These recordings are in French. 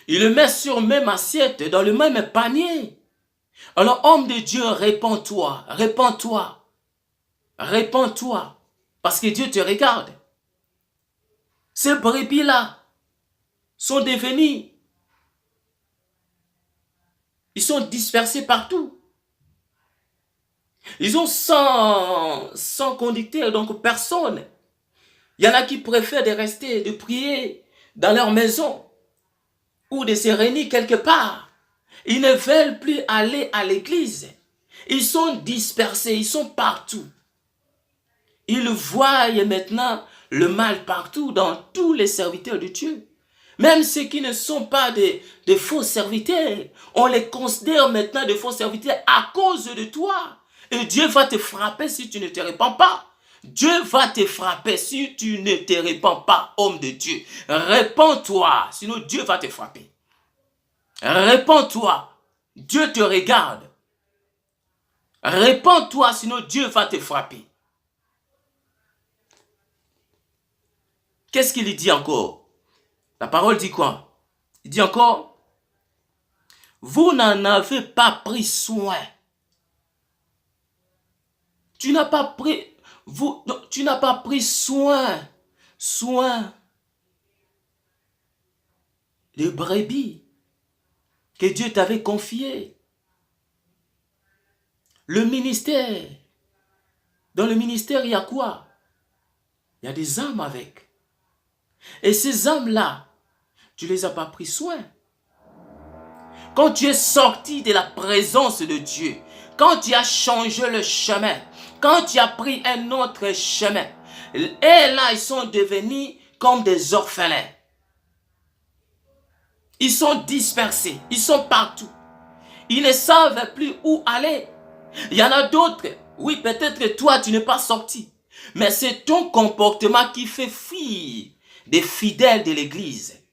Il le met sur même assiette, dans le même panier. Alors, homme de Dieu, répands-toi, répands-toi, répands-toi, parce que Dieu te regarde. Ces brebis-là sont devenus, ils sont dispersés partout. Ils ont 100 conducteurs, donc personne. Il y en a qui préfèrent de rester, de prier dans leur maison ou de se réunir quelque part. Ils ne veulent plus aller à l'église. Ils sont dispersés, ils sont partout. Ils voient maintenant le mal partout dans tous les serviteurs de Dieu. Même ceux qui ne sont pas des faux serviteurs, on les considère maintenant de faux serviteurs à cause de toi. Et Dieu va te frapper si tu ne te répands pas. Dieu va te frapper si tu ne te répands pas, homme de Dieu. Répands-toi, sinon Dieu va te frapper. Répands-toi, Dieu te regarde. Répands-toi, sinon Dieu va te frapper. Qu'est-ce qu'il dit encore? La parole dit quoi? Il dit encore, vous n'en avez pas pris soin. Tu n'as pas pris soin de brebis que Dieu t'avait confié. Le ministère. Dans le ministère, il y a quoi? Il y a des âmes avec. Et ces âmes-là, tu ne les as pas pris soin. Quand tu es sorti de la présence de Dieu, quand tu as changé le chemin, quand tu as pris un autre chemin, et là, ils sont devenus comme des orphelins. Ils sont dispersés, ils sont partout. Ils ne savent plus où aller. Il y en a d'autres, oui, peut-être que toi, tu n'es pas sorti. Mais c'est ton comportement qui fait fuir des fidèles de l'église.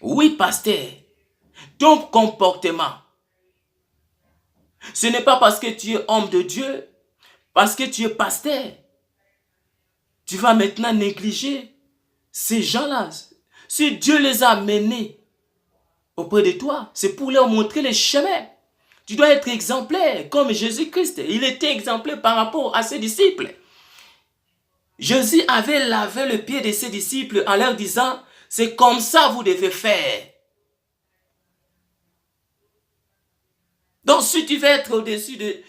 Oui, pasteur, ton comportement. Ce n'est pas parce que tu es homme de Dieu, parce que tu es pasteur. Tu vas maintenant négliger ces gens-là. Si Dieu les a menés auprès de toi, c'est pour leur montrer les chemins. Tu dois être exemplaire comme Jésus-Christ. Il était exemplaire par rapport à ses disciples. Jésus avait lavé le pied de ses disciples en leur disant, c'est comme ça que vous devez faire. Donc si tu veux être au-dessus de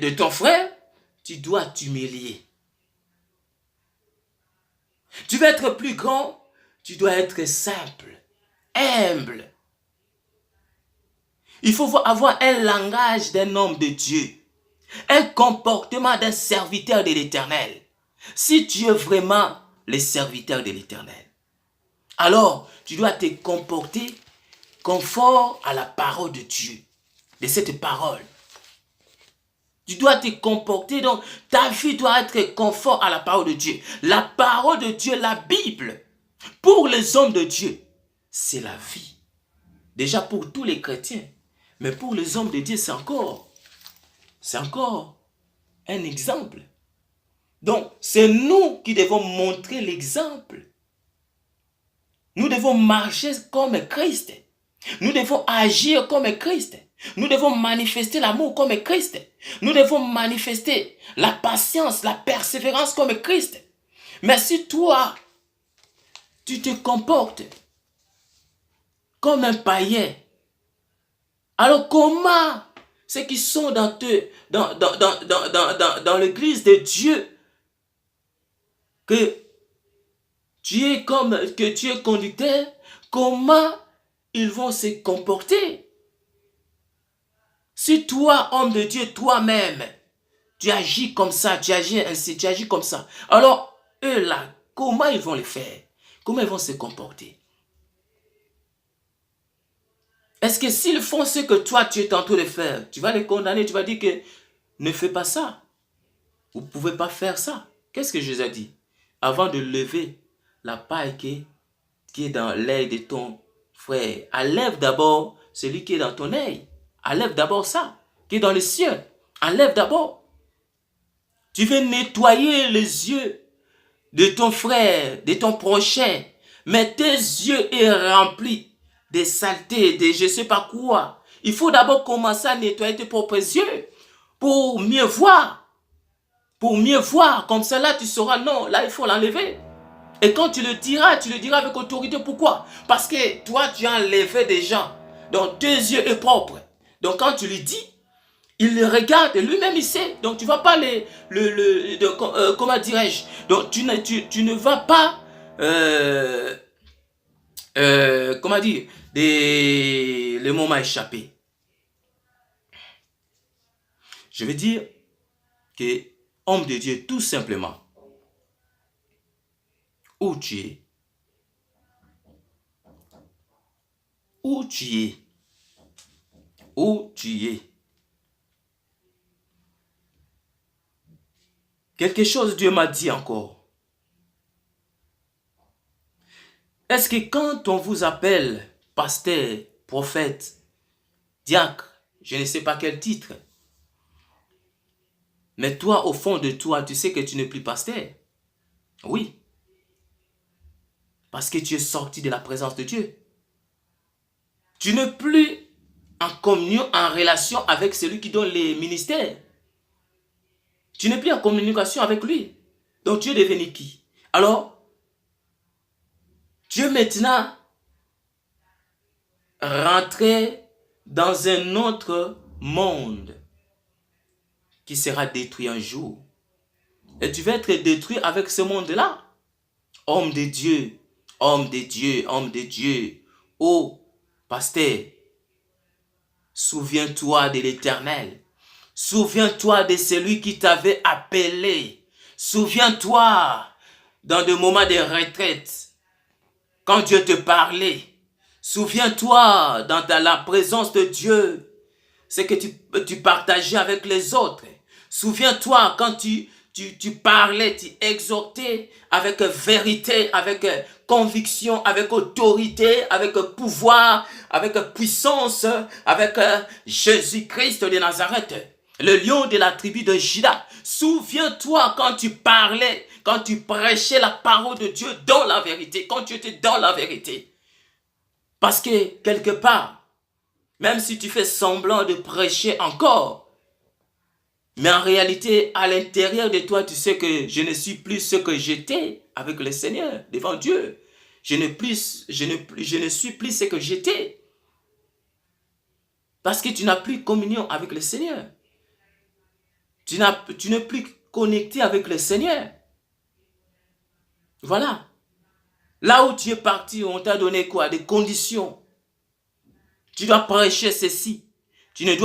ton frère, tu dois t'humilier. Tu veux être plus grand, tu dois être simple, humble. Il faut avoir un langage d'un homme de Dieu, un comportement d'un serviteur de l'Éternel. Si tu es vraiment le serviteur de l'Éternel, alors tu dois te comporter conforme à la parole de Dieu, de cette parole. Tu dois te comporter, donc ta vie doit être conforme à la parole de Dieu. La parole de Dieu, la Bible, pour les hommes de Dieu, c'est la vie. Déjà pour tous les chrétiens, mais pour les hommes de Dieu, c'est encore un exemple. Donc, c'est nous qui devons montrer l'exemple. Nous devons marcher comme Christ. Nous devons agir comme Christ. Nous devons manifester l'amour comme Christ. Nous devons manifester la patience, la persévérance comme Christ. Mais si toi, tu te comportes comme un païen, alors comment ceux qui sont dans l'église de Dieu, que tu es conducteur, comment ils vont se comporter? Si toi, homme de Dieu, toi-même, tu agis comme ça, tu agis ainsi, tu agis comme ça, alors eux là, comment ils vont le faire? Comment ils vont se comporter? Est-ce que s'ils font ce que toi tu es en train de faire, tu vas les condamner, tu vas dire que ne fais pas ça. Vous ne pouvez pas faire ça. Qu'est-ce que Jésus a dit? Avant de lever la paille qui est dans l'œil de ton frère, enlève d'abord celui qui est dans ton œil. Enlève d'abord ça, qui est dans les cieux. Enlève d'abord. Tu veux nettoyer les yeux de ton frère, de ton prochain, mais tes yeux est rempli de saleté, de je ne sais pas quoi. Il faut d'abord commencer à nettoyer tes propres yeux pour mieux voir. Pour mieux voir. Comme ça, là, tu sauras, non, là, il faut l'enlever. Et quand tu le diras avec autorité. Pourquoi? Parce que toi, tu as enlevé des gens. Donc, tes yeux sont propres. Donc, quand tu lui dis, il le regarde, lui-même il sait. Donc, tu ne vas pas comment dirais-je? Donc, tu ne vas pas, comment dire, le mot m'a échappé. Je veux dire que, homme de Dieu, tout simplement, où tu es, où tu es, où tu es. Quelque chose Dieu m'a dit encore. Est-ce que quand on vous appelle pasteur, prophète, diacre, je ne sais pas quel titre, mais toi, au fond de toi, tu sais que tu n'es plus pasteur? Oui. Parce que tu es sorti de la présence de Dieu. Tu n'es plus en communion, en relation avec celui qui donne les ministères. Tu n'es plus en communication avec lui. Donc tu es devenu qui? Alors, tu es maintenant rentré dans un autre monde qui sera détruit un jour. Et tu vas être détruit avec ce monde-là. Homme de Dieu, homme de Dieu, homme de Dieu. Oh, pasteur, souviens-toi de l'Éternel. Souviens-toi de celui qui t'avait appelé. Souviens-toi dans des moments de retraite, quand Dieu te parlait. Souviens-toi dans la présence de Dieu, ce que tu partageais avec les autres. Souviens-toi quand tu parlais, tu exhortais avec vérité, avec conviction, avec autorité, avec pouvoir, avec puissance, avec Jésus-Christ de Nazareth, le lion de la tribu de Juda. Souviens-toi quand tu parlais, quand tu prêchais la parole de Dieu dans la vérité, quand tu étais dans la vérité. Parce que quelque part, même si tu fais semblant de prêcher encore, mais en réalité, à l'intérieur de toi, tu sais que je ne suis plus ce que j'étais avec le Seigneur, devant Dieu. Je ne suis plus ce que j'étais. Parce que tu n'as plus communion avec le Seigneur. Tu n'es plus connecté avec le Seigneur. Voilà. Là où tu es parti, on t'a donné quoi? Des conditions. Tu dois prêcher ceci. Tu ne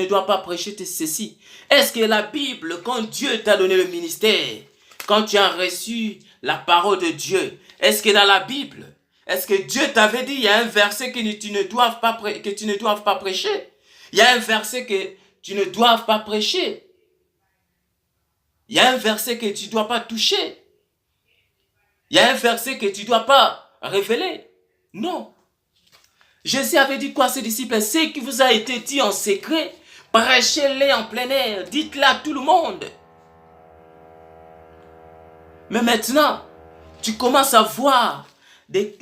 dois pas prêcher ceci. Est-ce que la Bible, quand Dieu t'a donné le ministère, quand tu as reçu la parole de Dieu, est-ce que dans la Bible, est-ce que Dieu t'avait dit, il y a un verset que tu ne dois pas prêcher? Il y a un verset que tu ne dois pas prêcher. Il y a un verset que tu ne dois pas toucher. Il y a un verset que tu ne dois pas révéler. Non. Jésus avait dit quoi à ses disciples? Ce qui vous a été dit en secret, prêchez-les en plein air, dites-le à tout le monde. Mais maintenant, tu commences à voir des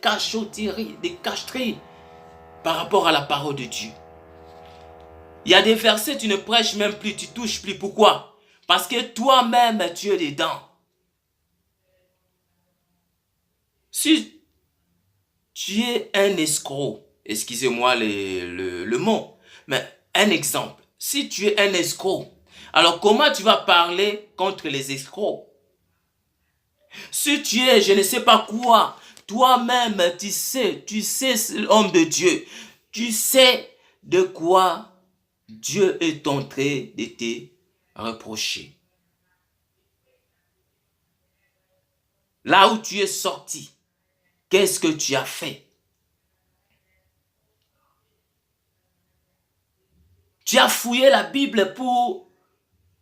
cachotteries, des cacheteries par rapport à la parole de Dieu. Il y a des versets, tu ne prêches même plus, tu ne touches plus. Pourquoi? Parce que toi-même, tu es dedans. Si tu es un escroc, excusez-moi le mot, mais un exemple, si tu es un escroc, alors comment tu vas parler contre les escrocs? Si tu es, je ne sais pas quoi, toi-même, tu sais, l'homme de Dieu, tu sais de quoi Dieu est en train de te reprocher. Là où tu es sorti, qu'est-ce que tu as fait? Tu as fouillé la Bible pour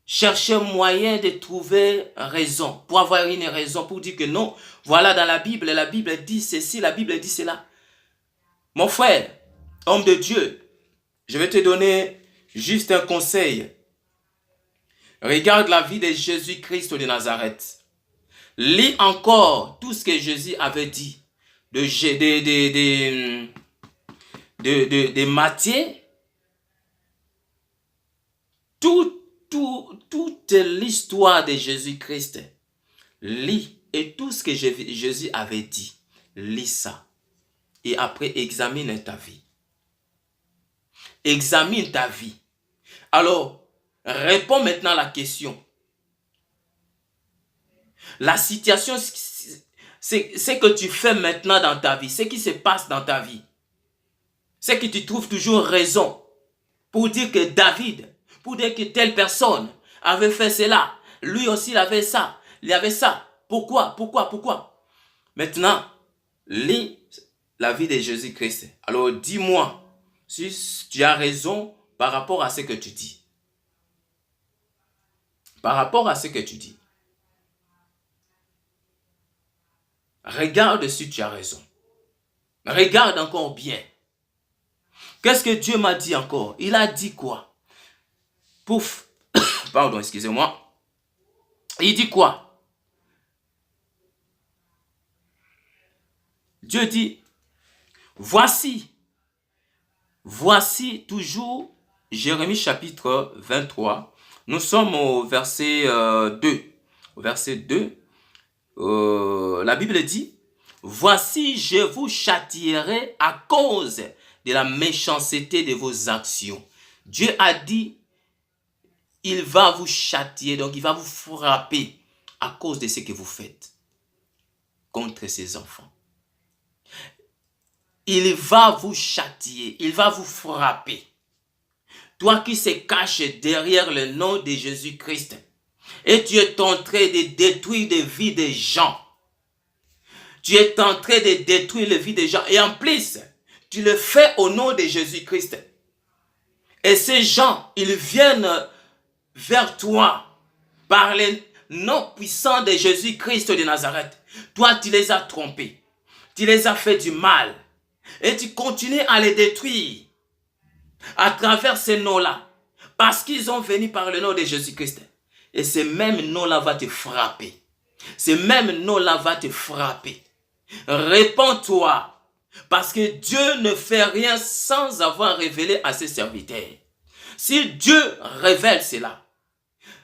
chercher un moyen de trouver raison, pour avoir une raison, pour dire que non, voilà dans la Bible dit ceci, la Bible dit cela. Mon frère, homme de Dieu, je vais te donner juste un conseil. Regarde la vie de Jésus-Christ de Nazareth. Lis encore tout ce que Jésus avait dit de Matthieu. Toute l'histoire de Jésus-Christ. Lis et tout ce que Jésus avait dit. Lis ça. Et après, examine ta vie. Examine ta vie. Alors, réponds maintenant à la question. La situation, c'est ce que tu fais maintenant dans ta vie. Ce qui se passe dans ta vie. C'est que tu trouves toujours raison pour dire que David, pour dire que telle personne avait fait cela. Lui aussi, il avait ça. Il avait ça. Pourquoi? Maintenant, lis la vie de Jésus-Christ. Alors, dis-moi si tu as raison par rapport à ce que tu dis. Par rapport à ce que tu dis. Regarde si tu as raison. Regarde encore bien. Qu'est-ce que Dieu m'a dit encore? Il a dit quoi? Pouf. Pardon, excusez-moi. Il dit quoi? Dieu dit, voici toujours Jérémie chapitre 23. Nous sommes au verset 2. Au verset 2, la Bible dit, voici je vous châtierai à cause de la méchanceté de vos actions. Dieu a dit, il va vous châtier, donc il va vous frapper à cause de ce que vous faites contre ses enfants. Il va vous châtier, il va vous frapper. Toi qui se caches derrière le nom de Jésus-Christ et tu es en train de détruire des vies des gens. Tu es en train de détruire les vies des gens et en plus, tu le fais au nom de Jésus-Christ. Et ces gens, ils viennent vers toi par le nom puissant de Jésus-Christ de Nazareth. Toi, tu les as trompés. Tu les as fait du mal. Et tu continues à les détruire à travers ces noms-là. Parce qu'ils ont venu par le nom de Jésus-Christ. Et ce même nom-là va te frapper. Ce même nom-là va te frapper. Réponds-toi. Parce que Dieu ne fait rien sans avoir révélé à ses serviteurs. Si Dieu révèle cela,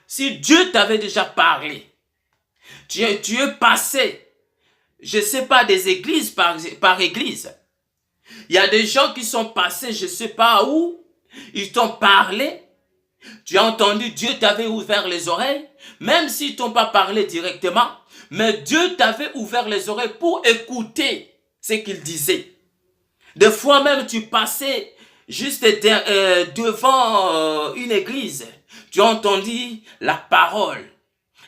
si Dieu t'avait déjà parlé, tu es passé, je ne sais pas, des églises par église. Il y a des gens qui sont passés, je ne sais pas où, ils t'ont parlé, tu as entendu, Dieu t'avait ouvert les oreilles, même s'ils ne t'ont pas parlé directement, mais Dieu t'avait ouvert les oreilles pour écouter ce qu'il disait. Des fois même, tu passais juste devant une église, tu as entendu la parole.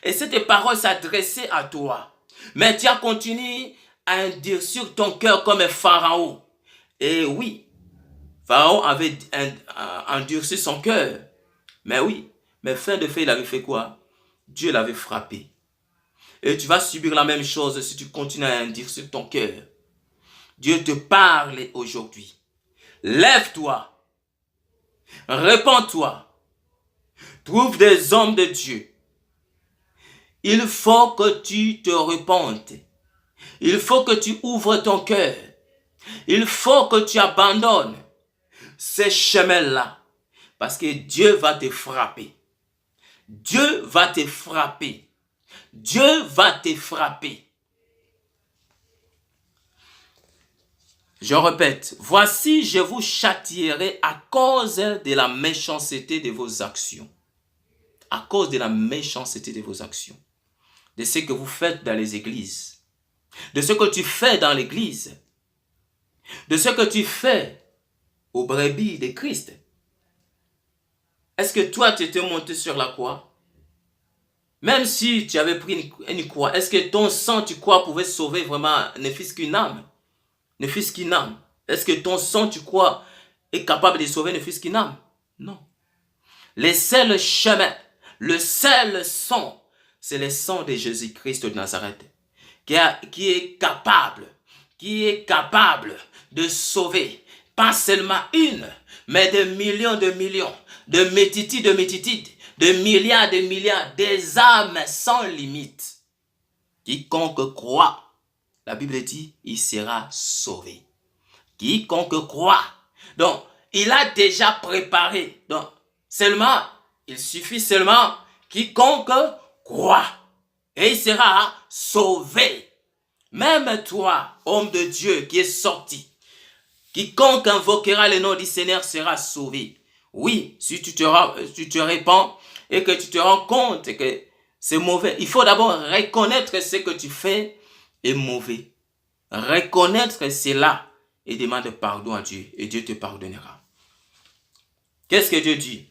Et cette parole s'adressait à toi. Mais tu as continué à endurcir ton cœur comme un pharaon. Et oui, Pharaon avait endurci son cœur. Mais oui, mais fin de fait, il avait fait quoi? Dieu l'avait frappé. Et tu vas subir la même chose si tu continues à endurcir ton cœur. Dieu te parle aujourd'hui. Lève-toi. Répands-toi. Trouve des hommes de Dieu. Il faut que tu te repentes. Il faut que tu ouvres ton cœur. Il faut que tu abandonnes ces chemins-là. Parce que Dieu va te frapper. Dieu va te frapper. Dieu va te frapper. Je répète, voici je vous châtierai à cause de la méchanceté de vos actions. À cause de la méchanceté de vos actions. De ce que vous faites dans les églises. De ce que tu fais dans l'église. De ce que tu fais aux brebis de Christ. Est-ce que toi tu étais monté sur la croix? Même si tu avais pris une croix, est-ce que ton sang, tu crois, pouvait sauver vraiment ne fût-ce qu'une âme? Ne fût-ce qu'une âme. Est-ce que ton sang, tu crois, est capable de sauver ne fût-ce qu'une âme? Non. Le seul chemin, le seul sang, c'est le sang de Jésus-Christ de Nazareth, qui est capable de sauver, pas seulement une, mais de millions, de métitides, de milliards, des âmes sans limite. Quiconque croit, la Bible dit, il sera sauvé. Quiconque croit. Donc, il a déjà préparé. Donc, il suffit seulement quiconque croit. Et il sera sauvé. Même toi, homme de Dieu qui est sorti, quiconque invoquera le nom du Seigneur sera sauvé. Oui, si tu te répands et que tu te rends compte que c'est mauvais, il faut d'abord reconnaître ce que tu fais est mauvais. Reconnaître cela et demande pardon à Dieu et Dieu te pardonnera. Qu'est-ce que Dieu dit?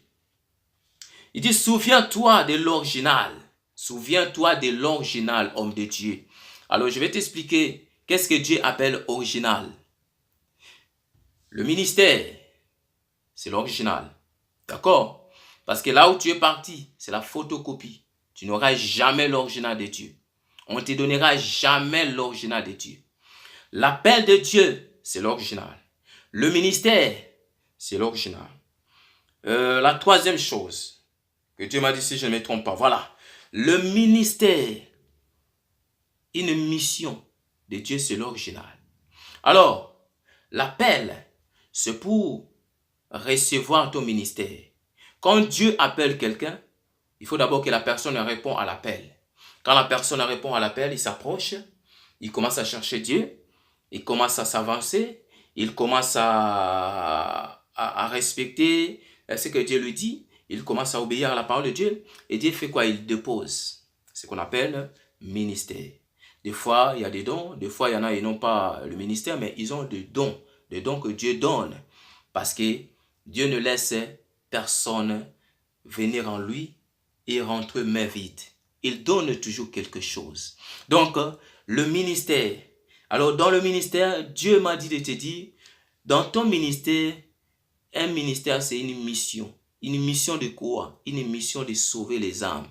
Il dit, souviens-toi de l'original. Souviens-toi de l'original, homme de Dieu. Alors, je vais t'expliquer qu'est-ce que Dieu appelle original. Le ministère, c'est l'original. D'accord? Parce que là où tu es parti, c'est la photocopie. Tu n'auras jamais l'original de Dieu. On ne te donnera jamais l'original de Dieu. L'appel de Dieu, c'est l'original. Le ministère, c'est l'original. La troisième chose que Dieu m'a dit, si je ne me trompe pas, voilà. Le ministère, une mission de Dieu, c'est l'original. Alors, l'appel, c'est pour recevoir ton ministère. Quand Dieu appelle quelqu'un, il faut d'abord que la personne réponde à l'appel. Quand la personne répond à l'appel, il s'approche, il commence à chercher Dieu, il commence à s'avancer, il commence à respecter ce que Dieu lui dit, il commence à obéir à la parole de Dieu, et Dieu fait quoi? Il dépose ce qu'on appelle ministère. Des fois, il y a des dons, des fois, il y en a, ils n'ont pas le ministère, mais ils ont des dons que Dieu donne, parce que Dieu ne laisse personne venir en lui et rentrer main vide. Il donne toujours quelque chose. Donc, le ministère. Alors, dans le ministère, Dieu m'a dit de te dire, dans ton ministère, un ministère, c'est une mission. Une mission de quoi? Une mission de sauver les âmes.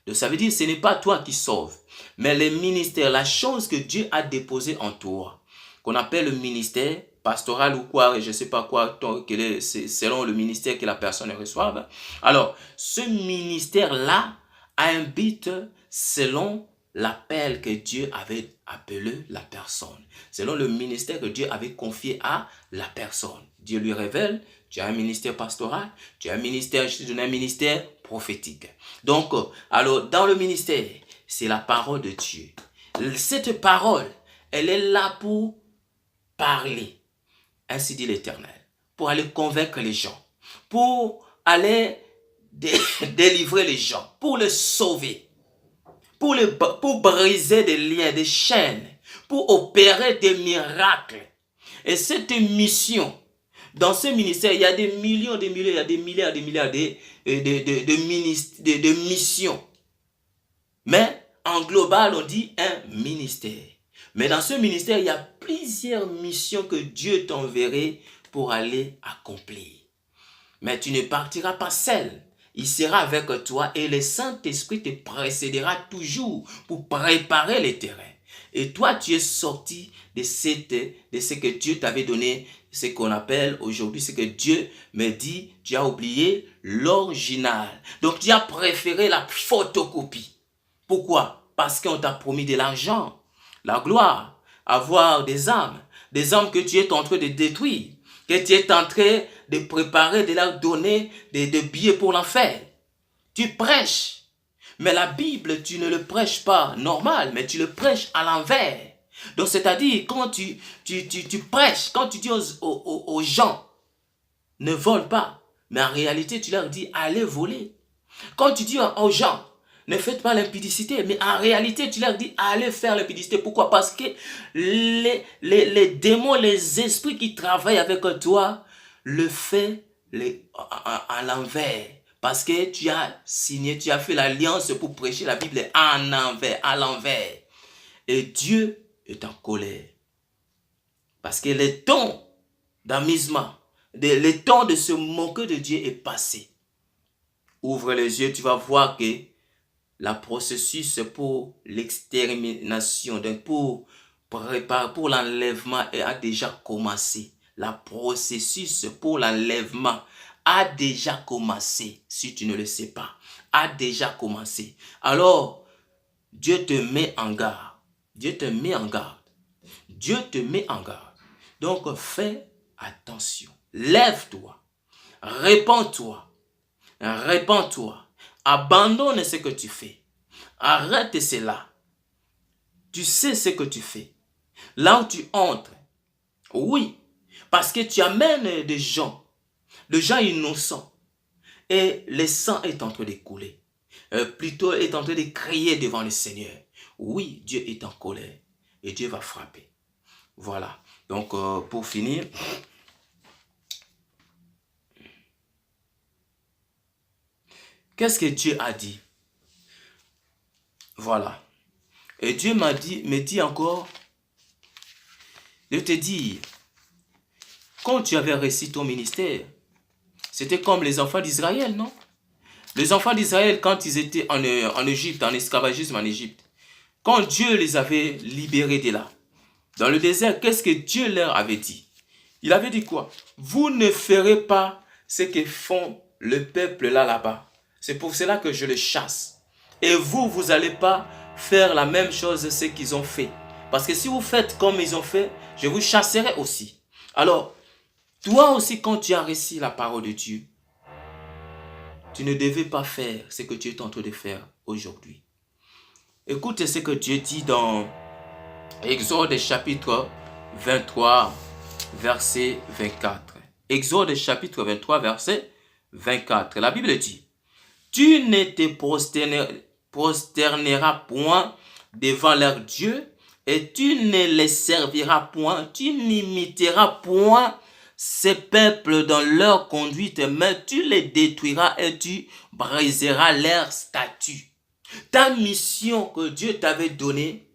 Donc, ça veut dire que ce n'est pas toi qui sauves, mais le ministère, la chose que Dieu a déposée en toi, qu'on appelle le ministère pastoral ou quoi, je ne sais pas quoi, selon le ministère que la personne reçoive. Alors, ce ministère-là a un but selon l'appel que Dieu avait appelé la personne, selon le ministère que Dieu avait confié à la personne. Dieu lui révèle, tu as un ministère pastoral, tu as un ministère, je te donne un ministère prophétique. Donc, alors, dans le ministère, c'est la parole de Dieu. Cette parole, elle est là pour parler, ainsi dit l'Éternel, pour aller convaincre les gens, pour aller délivrer les gens, pour les sauver, pour briser des liens, des chaînes, pour opérer des miracles. Et cette mission, dans ce ministère, il y a des millions, il y a des milliards, de missions. Mais en global, on dit un ministère. Mais dans ce ministère, il y a plusieurs missions que Dieu t'enverrait pour aller accomplir. Mais tu ne partiras pas seul. Il sera avec toi et le Saint-Esprit te précédera toujours pour préparer les terrains. Et toi, tu es sorti de ce que Dieu t'avait donné, ce qu'on appelle aujourd'hui, ce que Dieu me dit, tu as oublié l'original. Donc, tu as préféré la photocopie. Pourquoi? Parce qu'on t'a promis de l'argent, la gloire, avoir des âmes que tu es en train de détruire, que tu es en train de préparer, de leur donner des billets pour l'enfer. Tu prêches, mais la Bible, tu ne le prêches pas normal, mais tu le prêches à l'envers. Donc, c'est-à-dire, quand tu prêches, quand tu dis aux gens, ne vole pas, mais en réalité, tu leur dis, allez voler. Quand tu dis aux gens, ne faites pas l'impudicité, mais en réalité, tu leur dis, allez faire l'impudicité. Pourquoi? Parce que les démons, les esprits qui travaillent avec toi, le font à l'envers. Parce que tu as signé, tu as fait l'alliance pour prêcher la Bible en envers, à l'envers. Et Dieu est en colère. Parce que le temps d'amusement, le temps de se moquer de Dieu est passé. Ouvre les yeux, tu vas voir que le processus pour l'extermination, pour l'enlèvement a déjà commencé. Le processus pour l'enlèvement a déjà commencé, si tu ne le sais pas, a déjà commencé. Alors, Dieu te met en garde. Dieu te met en garde. Dieu te met en garde. Donc fais attention. Lève-toi. Répands-toi. Répands-toi. Abandonne ce que tu fais. Arrête cela. Tu sais ce que tu fais. Là où tu entres. Oui. Parce que tu amènes des gens innocents. Et le sang est en train de couler. Plutôt est en train de crier devant le Seigneur. Oui, Dieu est en colère. Et Dieu va frapper. Voilà. Donc, pour finir, qu'est-ce que Dieu a dit? Voilà. Et Dieu me dit encore de te dire, quand tu avais réussi ton ministère, c'était comme les enfants d'Israël, non? Les enfants d'Israël, quand ils étaient en Égypte, en esclavagisme en Égypte, quand Dieu les avait libérés de là, dans le désert, qu'est-ce que Dieu leur avait dit? Il avait dit quoi? Vous ne ferez pas ce que font le peuple là-bas. C'est pour cela que je les chasse. Et vous n'allez pas faire la même chose ce qu'ils ont fait. Parce que si vous faites comme ils ont fait, je vous chasserai aussi. Alors, toi aussi, quand tu as reçu la parole de Dieu, tu ne devais pas faire ce que tu es en train de faire aujourd'hui. Écoute ce que Dieu dit dans Exode chapitre 23, verset 24. Exode chapitre 23, verset 24. La Bible dit, tu ne te prosterneras point devant leur Dieu et tu ne les serviras point, tu n'imiteras point ces peuples dans leur conduite, mais tu les détruiras et tu briseras leurs statuts. Ta mission que Dieu t'avait donnée,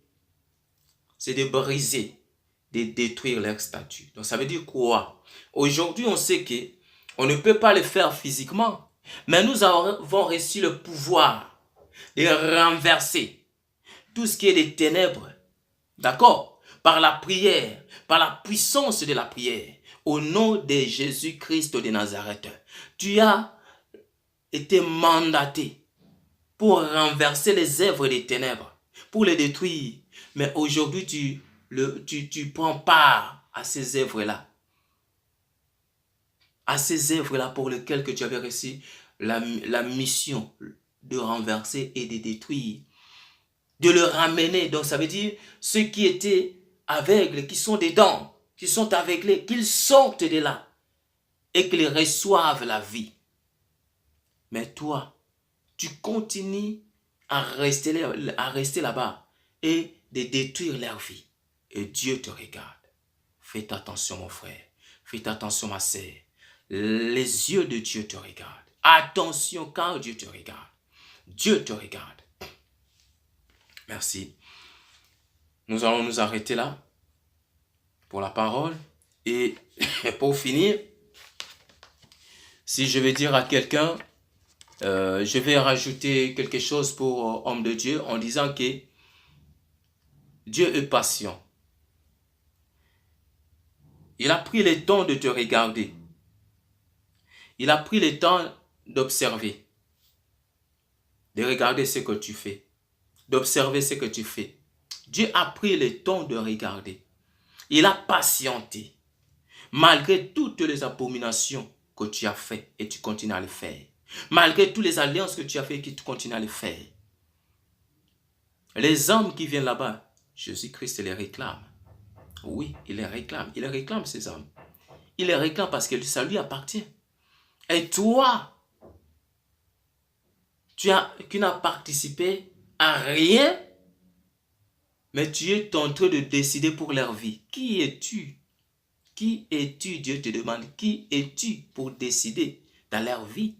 c'est de briser, de détruire leurs statuts. Donc ça veut dire quoi? Aujourd'hui, on sait que on ne peut pas le faire physiquement, mais nous avons reçu le pouvoir de renverser tout ce qui est des ténèbres. D'accord? Par la prière, par la puissance de la prière, au nom de Jésus-Christ de Nazareth. Tu as été mandaté pour renverser les œuvres des ténèbres, pour les détruire. Mais aujourd'hui, tu prends part à ces œuvres-là. À ces œuvres-là pour lesquelles que tu avais reçu la mission de renverser et de détruire. De le ramener. Donc ça veut dire ceux qui étaient aveugles, qui sont dedans, qui sont aveuglés, qu'ils sortent de là et qu'ils reçoivent la vie. Mais toi, tu continues à rester là-bas et de détruire leur vie. Et Dieu te regarde. Fais attention mon frère, fais attention ma sœur. Les yeux de Dieu te regardent. Attention car Dieu te regarde. Dieu te regarde. Merci. Nous allons nous arrêter là pour la parole. Et pour finir, si je vais dire à quelqu'un, je vais rajouter quelque chose pour homme de Dieu en disant que Dieu est patient. Il a pris le temps de te regarder. Il a pris le temps d'observer, de regarder ce que tu fais, d'observer ce que tu fais. Dieu a pris le temps de regarder. Il a patienté. Malgré toutes les abominations que tu as faites et tu continues à le faire. Malgré toutes les alliances que tu as faites et que tu continues à le faire. Les hommes qui viennent là-bas, Jésus-Christ les réclame. Oui, il les réclame. Il les réclame ces hommes. Il les réclame parce que ça lui appartient. Et toi, tu n'as participé à rien, mais tu es en train de décider pour leur vie. Qui es-tu? Qui es-tu? Dieu te demande, qui es-tu pour décider dans leur vie?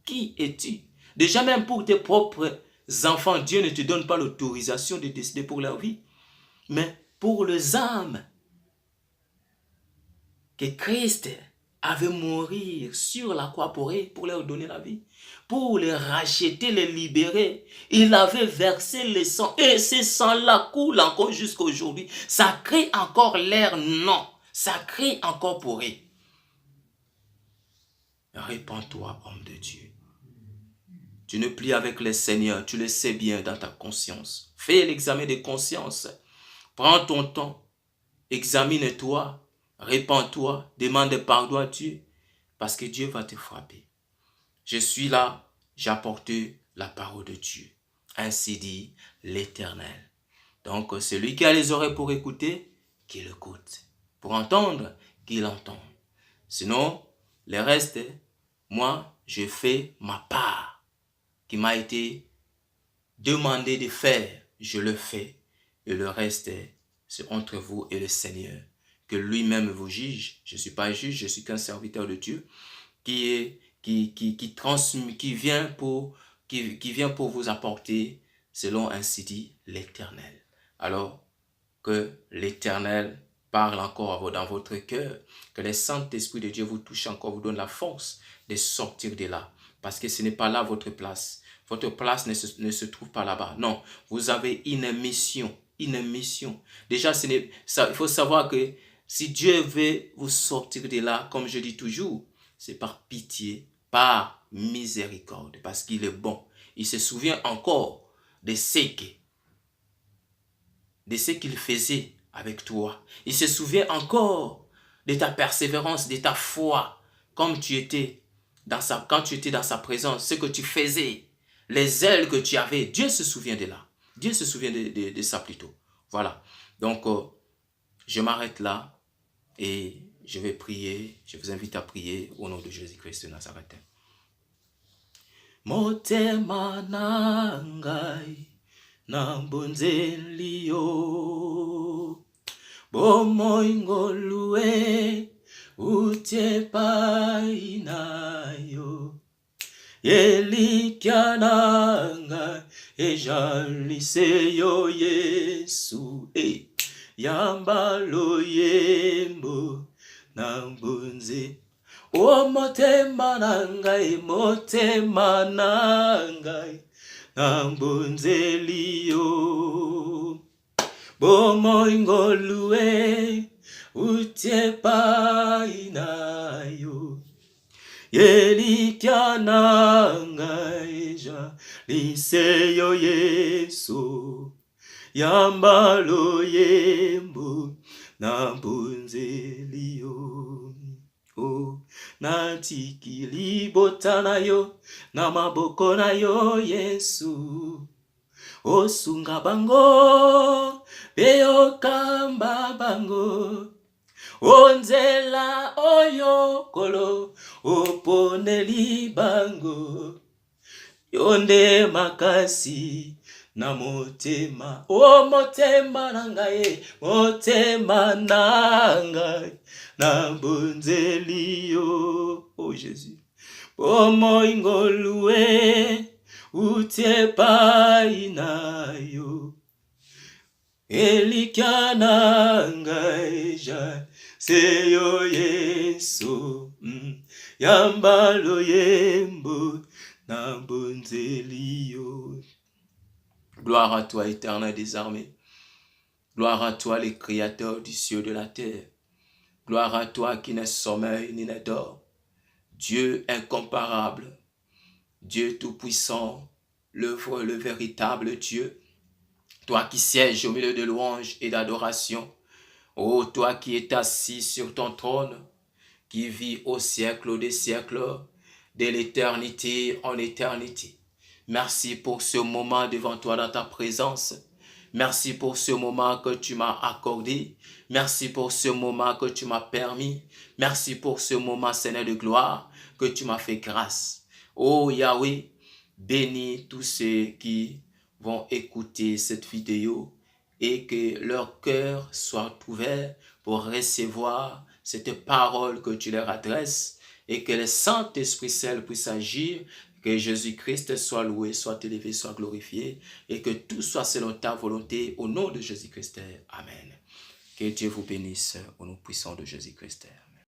Qui es-tu? Déjà même pour tes propres enfants, Dieu ne te donne pas l'autorisation de décider pour leur vie. Mais pour les âmes que Christ avait mourir sur la croix pour leur donner la vie, pour les racheter, les libérer. Il avait versé le sang et ce sang-là coule encore jusqu'à aujourd'hui. Ça crée encore l'air, non. Ça crée encore pour eux. Répands-toi, homme de Dieu. Tu ne plies avec le Seigneur, tu le sais bien dans ta conscience. Fais l'examen de conscience. Prends ton temps, examine-toi, répands-toi, demande pardon à Dieu, parce que Dieu va te frapper. Je suis là, j'apporte la parole de Dieu. Ainsi dit l'Éternel. Donc, celui qui a les oreilles pour écouter, qu'il écoute. Pour entendre, qu'il entende. Sinon, le reste, moi, je fais ma part qui m'a été demandé de faire. Je le fais. Et le reste, c'est entre vous et le Seigneur. Que lui-même vous juge. Je ne suis pas juge, je suis qu'un serviteur de Dieu qui vient pour vous apporter selon ainsi dit l'Éternel. Alors que l'Éternel parle encore dans votre cœur, que le Saint-Esprit de Dieu vous touche encore, vous donne la force de sortir de là. Parce que ce n'est pas là votre place. Votre place ne se trouve pas là-bas. Non, vous avez une mission. Une mission. Déjà, il faut savoir que si Dieu veut vous sortir de là, comme je dis toujours, c'est par pitié, par miséricorde, parce qu'il est bon. Il se souvient encore de ce qu'il faisait avec toi. Il se souvient encore de ta persévérance, de ta foi, comme tu étais quand tu étais dans sa présence, ce que tu faisais, les ailes que tu avais. Dieu se souvient de là. Dieu se souvient de ça plutôt. Voilà. Donc, je m'arrête là et je vais prier. Je vous invite à prier au nom de Jésus-Christ de Nazareth. Motema nangai nambonzeli yo bomoi ngolue utepai nayo Elikia nangai ejalise yo Yesu yambalo yembo nambonze O motema nangai nambonzeli yo bomoi ngolue utiepai nayo Elikia nangai jalise yo Yesu yambalo yembo nambonzeli yo natikili botana yo na maboko na yo Yesu osunga bango beokamba bango onzela oyokolo oponeli bango yonde makasi na motema motema nangai motema nangai nambonzeli yo Jésus bomoi ngolue utiepai nayo Elikia nangai seyo Yesu yambalo yembo nambonzeli yo. Gloire à toi, Éternel des armées. Gloire à toi, le Créateur du ciel et de la terre. Gloire à toi qui n'est sommeil ni n'est dort. Dieu incomparable, Dieu tout-puissant, le véritable Dieu. Toi qui sièges au milieu de louanges et d'adoration. Ô toi qui es assis sur ton trône, qui vis au siècle des siècles, de l'éternité en éternité. Merci pour ce moment devant toi dans ta présence. Merci pour ce moment que tu m'as accordé. Merci pour ce moment que tu m'as permis. Merci pour ce moment, Seigneur de gloire, que tu m'as fait grâce. Oh Yahweh, bénis tous ceux qui vont écouter cette vidéo et que leur cœur soit ouvert pour recevoir cette parole que tu leur adresses et que le Saint-Esprit seul puisse agir. Que Jésus-Christ soit loué, soit élevé, soit glorifié et que tout soit selon ta volonté au nom de Jésus-Christ. Amen. Que Dieu vous bénisse au nom puissant de Jésus-Christ.